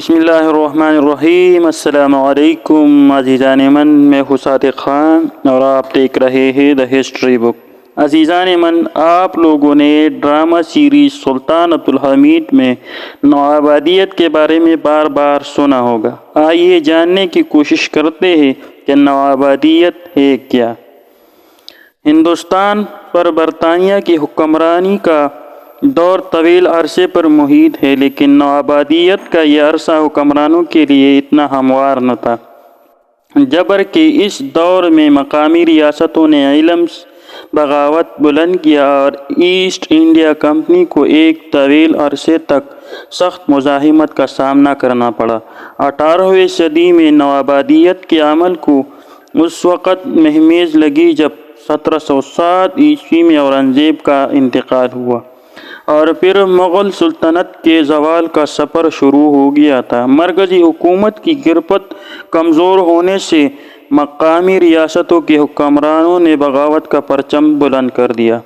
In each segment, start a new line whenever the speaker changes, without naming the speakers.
بسم اللہ الرحمن الرحیم۔ السلام علیکم عزیزان من، میں صادق خان اور آپ دیکھ رہے ہیں دا ہسٹری بک۔ عزیزان من، آپ لوگوں نے ڈرامہ سیریز سلطان عبدالحمید میں نوآبادیت کے بارے میں بار بار سنا ہوگا۔ آئیے جاننے کی کوشش کرتے ہیں کہ نوآبادیت ہے کیا۔ ہندوستان پر برطانیہ کی حکمرانی کا دور طویل عرصے پر محیط ہے، لیکن نوآبادیت کا یہ عرصہ حکمرانوں کے لیے اتنا ہموار نہ تھا۔ جبر کہ اس دور میں مقامی ریاستوں نے علم بغاوت بلند کیا اور ایسٹ انڈیا کمپنی کو ایک طویل عرصے تک سخت مزاحمت کا سامنا کرنا پڑا۔ 18ویں صدی میں نوآبادیت کے عمل کو اس وقت مہمیز لگی جب 1707 عیسوی میں اورنگزیب کا انتقال ہوا اور پھر مغل سلطنت کے زوال کا سفر شروع ہو گیا تھا۔ مرکزی حکومت کی گرفت کمزور ہونے سے مقامی ریاستوں کے حکمرانوں نے بغاوت کا پرچم بلند کر دیا۔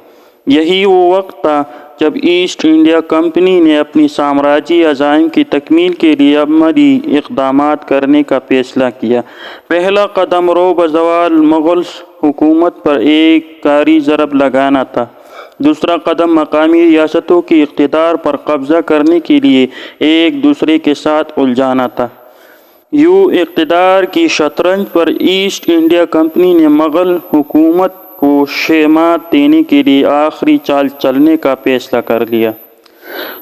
یہی وہ وقت تھا جب ایسٹ انڈیا کمپنی نے اپنی سامراجی عزائم کی تکمیل کے لیے عملی اقدامات کرنے کا فیصلہ کیا۔ پہلا قدم روب زوال مغل حکومت پر ایک کاری ضرب لگانا تھا۔ دوسرا قدم مقامی ریاستوں کی اقتدار پر قبضہ کرنے کے لیے ایک دوسرے کے ساتھ الجھانا تھا۔ یوں اقتدار کی شطرنج پر ایسٹ انڈیا کمپنی نے مغل حکومت کو شہمات دینے کے لیے آخری چال چلنے کا فیصلہ کر لیا۔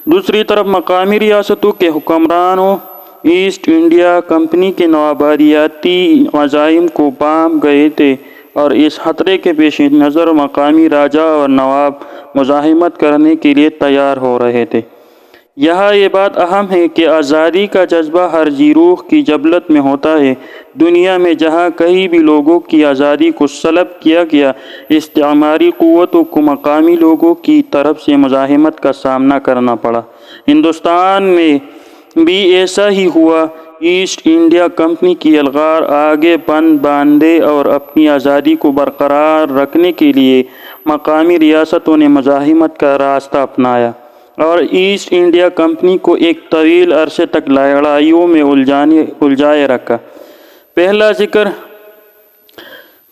دوسری طرف مقامی ریاستوں کے حکمرانوں ایسٹ انڈیا کمپنی کے نوآبادیاتی عزائم کو بام گئے تھے اور اس خطرے کے پیش نظر مقامی راجا اور نواب مزاحمت کرنے کے لیے تیار ہو رہے تھے۔ یہاں یہ بات اہم ہے کہ آزادی کا جذبہ ہر ذی روح کی جبلت میں ہوتا ہے۔ دنیا میں جہاں کہیں بھی لوگوں کی آزادی کو سلب کیا گیا، استعماری قوتوں کو مقامی لوگوں کی طرف سے مزاحمت کا سامنا کرنا پڑا۔ ہندوستان میں بھی ایسا ہی ہوا۔ ایسٹ انڈیا کمپنی کی یلغار آگے باندھے اور اپنی آزادی کو برقرار رکھنے کے لیے مقامی ریاستوں نے مزاحمت کا راستہ اپنایا اور ایسٹ انڈیا کمپنی کو ایک طویل عرصے تک لڑائیوں میں الجھائے رکھا۔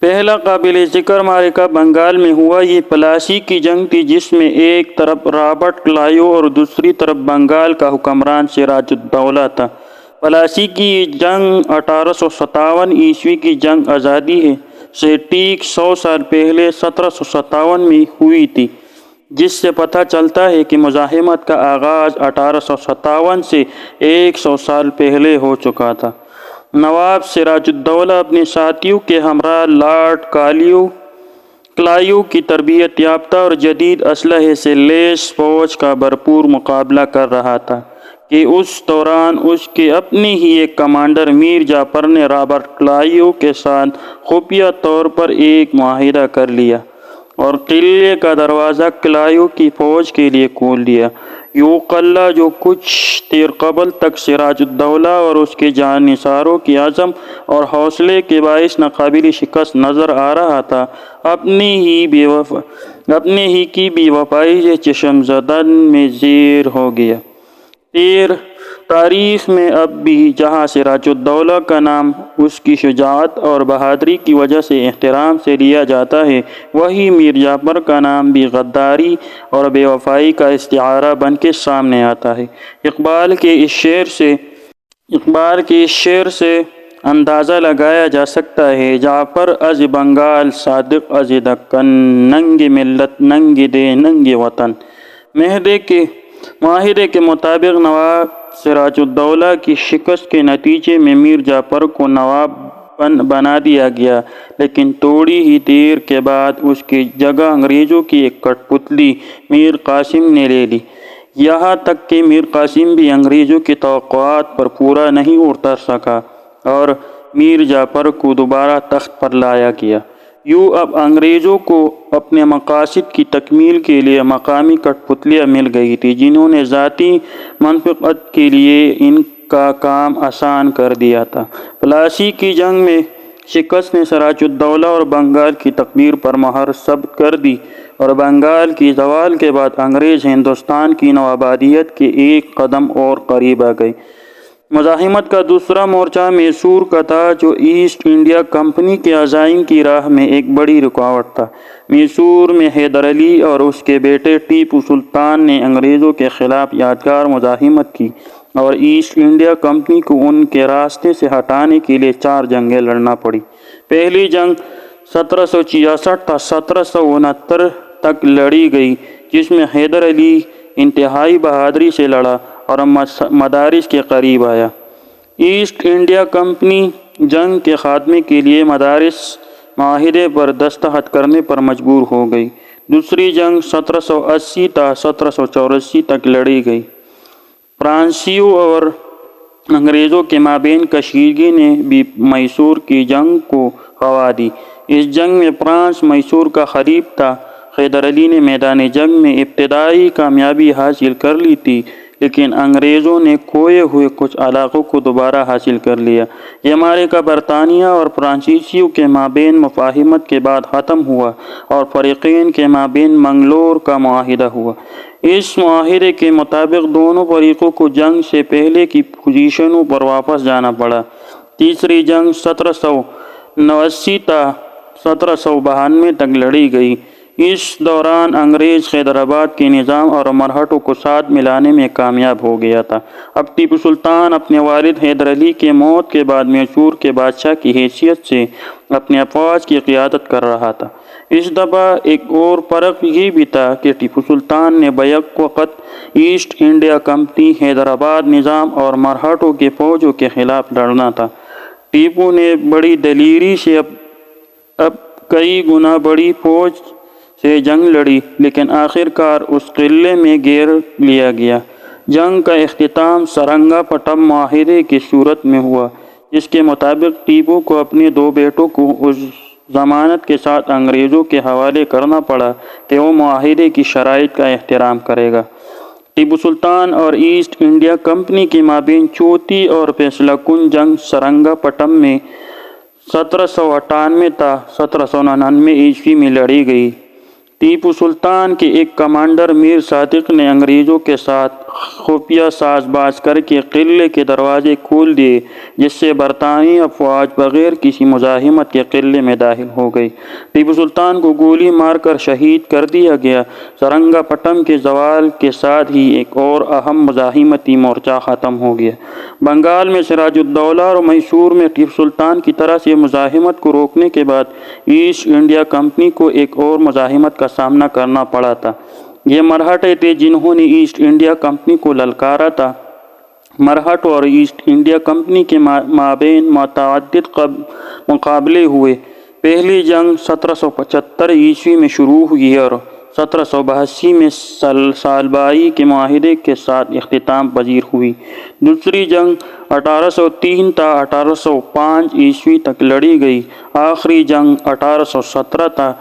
پہلا قابل ذکر معرکہ بنگال میں ہوا۔ یہ پلاسی کی جنگ تھی، جس میں ایک طرف رابرٹ کلائیو اور دوسری طرف بنگال کا حکمران سراج الدولہ تھا۔ پلاسی کی جنگ 1857 عیسوی کی جنگ آزادی سے ٹھیک 100 سال پہلے 1757 میں ہوئی تھی، جس سے پتہ چلتا ہے کہ مزاحمت کا آغاز 1857 سے 100 سال پہلے ہو چکا تھا۔ نواب سراج الدولہ اپنے ساتھیوں کے ہمراہ لارڈ کلائیو کی تربیت یافتہ اور جدید اسلحے سے لیس فوج کا بھرپور مقابلہ کر رہا تھا کہ اس دوران اس کے اپنے ہی ایک کمانڈر میر جعفر نے رابرٹ کلائیو کے ساتھ خفیہ طور پر ایک معاہدہ کر لیا اور قلعے کا دروازہ کلائیو کی فوج کے لیے کھول دیا۔ یہ قلعہ، جو کچھ دیر قبل تک سراج الدولہ اور اس کے جانثاروں کی عزم اور حوصلے کے باعث ناقابل شکست نظر آ رہا تھا، اپنے ہی کی بے وفائی سے چشم زدن میں زیر ہو گیا۔ تاریخ میں اب بھی جہاں سراج الدولہ کا نام اس کی شجاعت اور بہادری کی وجہ سے احترام سے لیا جاتا ہے، وہیں میر جعفر کا نام بھی غداری اور بے وفائی کا استعارہ بن کے سامنے آتا ہے۔ اقبال کے اس شعر سے اندازہ لگایا جا سکتا ہے: جعفر از بنگال، صادق از دکن، ننگ ملت، ننگ دے، ننگ وطن۔ معاہدے کے مطابق نواب سراج الدولہ کی شکست کے نتیجے میں میر جعفر کو نواب بنا دیا گیا، لیکن تھوڑی ہی دیر کے بعد اس کی جگہ انگریزوں کی ایک کٹ پتلی میر قاسم نے لے لی۔ یہاں تک کہ میر قاسم بھی انگریزوں کی توقعات پر پورا نہیں اتر سکا اور میر جعفر کو دوبارہ تخت پر لایا گیا۔ یوں اب انگریزوں کو اپنے مقاصد کی تکمیل کے لیے مقامی کٹ پتلیاں مل گئی تھیں، جنہوں نے ذاتی منفعت کے لیے ان کا کام آسان کر دیا تھا۔ پلاسی کی جنگ میں شکست نے سراج الدولہ اور بنگال کی تقدیر پر مہر ثبت کر دی اور بنگال کی زوال کے بعد انگریز ہندوستان کی نوآبادیت کے ایک قدم اور قریب آ گئے۔ مزاحمت کا دوسرا مورچہ میسور کا تھا، جو ایسٹ انڈیا کمپنی کے عزائم کی راہ میں ایک بڑی رکاوٹ تھا۔ میسور میں حیدر علی اور اس کے بیٹے ٹیپو سلطان نے انگریزوں کے خلاف یادگار مزاحمت کی اور ایسٹ انڈیا کمپنی کو ان کے راستے سے ہٹانے کے لیے 4 جنگیں لڑنا پڑی۔ پہلی جنگ 1766 تا 1769 تک لڑی گئی، جس میں حیدر علی انتہائی بہادری سے لڑا اور مدارس کے قریب آیا۔ ایسٹ انڈیا کمپنی جنگ کے خاتمے کے لیے مدارس معاہدے پر دستخط کرنے پر مجبور ہو گئی۔ دوسری جنگ 1780 تا 1784 تک لڑی گئی۔ فرانسیسیوں اور انگریزوں کے مابین کشیدگی نے بھی میسور کی جنگ کو ہوا دی۔ اس جنگ میں فرانس میسور کا حریف تھا۔ حیدر علی نے میدان جنگ میں ابتدائی کامیابی حاصل کر لی تھی، لیکن انگریزوں نے کھوئے ہوئے کچھ علاقوں کو دوبارہ حاصل کر لیا۔ یہ معرکہ برطانیہ اور فرانسیسیوں کے مابین مفاہمت کے بعد ختم ہوا اور فریقین کے مابین منگلور کا معاہدہ ہوا۔ اس معاہدے کے مطابق دونوں فریقوں کو جنگ سے پہلے کی پوزیشنوں پر واپس جانا پڑا۔ تیسری جنگ 1789 تا 1792 تک لڑی گئی۔ اس دوران انگریز حیدرآباد کے نظام اور مرہٹوں کو ساتھ ملانے میں کامیاب ہو گیا تھا۔ اب ٹیپو سلطان اپنے والد حیدر علی کے موت کے بعد میسور کے بادشاہ کی حیثیت سے اپنی افواج کی قیادت کر رہا تھا۔ اس دفعہ ایک اور فرق یہ بھی تھا کہ ٹیپو سلطان نے بیک وقت ایسٹ انڈیا کمپنی، حیدرآباد نظام اور مرہٹوں کے فوجوں کے خلاف لڑنا تھا۔ ٹیپو نے بڑی دلیری سے اب کئی گنا بڑی فوج سے جنگ لڑی، لیکن آخر کار اس قلعے میں گھیر لیا گیا۔ جنگ کا اختتام سرنگا پٹم معاہدے کی صورت میں ہوا، جس کے مطابق ٹیپو کو اپنے 2 بیٹوں کو اس ضمانت کے ساتھ انگریزوں کے حوالے کرنا پڑا کہ وہ معاہدے کی شرائط کا احترام کرے گا۔ ٹیپو سلطان اور ایسٹ انڈیا کمپنی کے مابین چوتھی اور فیصلہ کن جنگ سرنگا پٹم میں 1798 تا 1799 عیسوی میں لڑی گئی۔ ٹیپو سلطان کے ایک کمانڈر میر صادق نے انگریزوں کے ساتھ خفیہ ساز باز کر کے قلعے کے دروازے کھول دیے، جس سے برطانوی افواج بغیر کسی مزاحمت کے قلعے میں داخل ہو گئی۔ ٹیپو سلطان کو گولی مار کر شہید کر دیا گیا۔ سرنگا پٹم کے زوال کے ساتھ ہی ایک اور اہم مزاحمتی مورچہ ختم ہو گیا۔ بنگال میں سراج الدولہ اور میسور میں ٹیپو سلطان کی طرف سے مزاحمت کو روکنے کے بعد ایسٹ انڈیا کمپنی کو ایک اور مزاحمت کا سامنا کرنا پڑا تھا۔ یہ مرہٹے تھے جنہوں نے ایسٹ انڈیا کمپنی کو للکارا تھا۔ مرہٹوں اور ایسٹ انڈیا کمپنی کے مابین متعدد مقابلے ہوئے۔ پہلی جنگ 1775 عیسوی میں شروع ہوئی اور 1782 میں سالبائی کے معاہدے کے ساتھ اختتام پذیر ہوئی۔ دوسری جنگ 1803 تا 1805 عیسوی تک لڑی گئی۔ آخری جنگ 1817 تا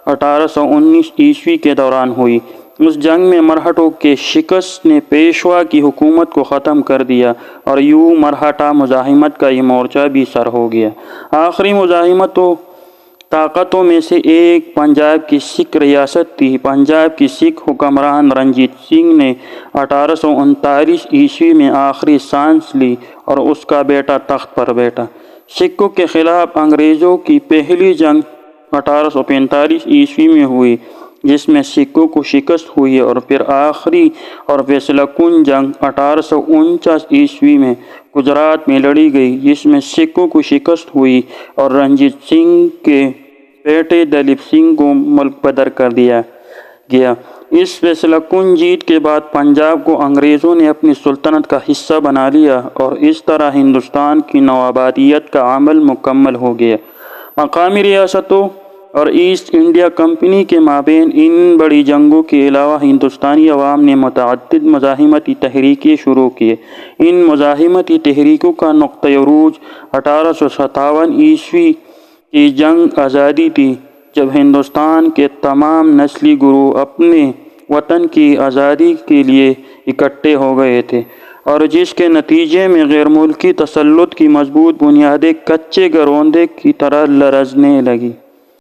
1819 عیسوی کے دوران ہوئی۔ اس جنگ میں مرہٹوں کے شکست نے پیشوا کی حکومت کو ختم کر دیا اور یوں مرہٹا مزاحمت کا یہ مورچہ بھی سر ہو گیا۔ آخری طاقتوں میں سے ایک پنجاب کی سکھ ریاست تھی۔ پنجاب کی سکھ حکمران رنجیت سنگھ نے 1839 عیسوی میں آخری سانس لی اور اس کا بیٹا تخت پر بیٹھا۔ سکھوں کے خلاف انگریزوں کی پہلی جنگ 1845 عیسوی میں ہوئی، جس میں سکھوں کو شکست ہوئی، اور پھر آخری اور فیصلہ کن جنگ 1849 عیسوی میں گجرات میں لڑی گئی، جس میں سکھوں کو شکست ہوئی اور رنجیت سنگھ کے بیٹے دلیپ سنگھ کو ملک بدر کر دیا گیا۔ اس فیصلہ کن جیت کے بعد پنجاب کو انگریزوں نے اپنی سلطنت کا حصہ بنا لیا اور اس طرح ہندوستان کی نوآبادیت کا عمل مکمل ہو گیا۔ مقامی ریاستوں اور ایسٹ انڈیا کمپنی کے مابین ان بڑی جنگوں کے علاوہ ہندوستانی عوام نے متعدد مزاحمتی تحریکیں شروع کیں۔ ان مزاحمتی تحریکوں کا نقطۂ عروج 1857 عیسوی کی جنگ آزادی تھی، جب ہندوستان کے تمام نسلی گروہ اپنے وطن کی آزادی کے لیے اکٹھے ہو گئے تھے، اور جس کے نتیجے میں غیر ملکی تسلط کی مضبوط بنیادیں کچے گروندے کی طرح لرزنے لگیں۔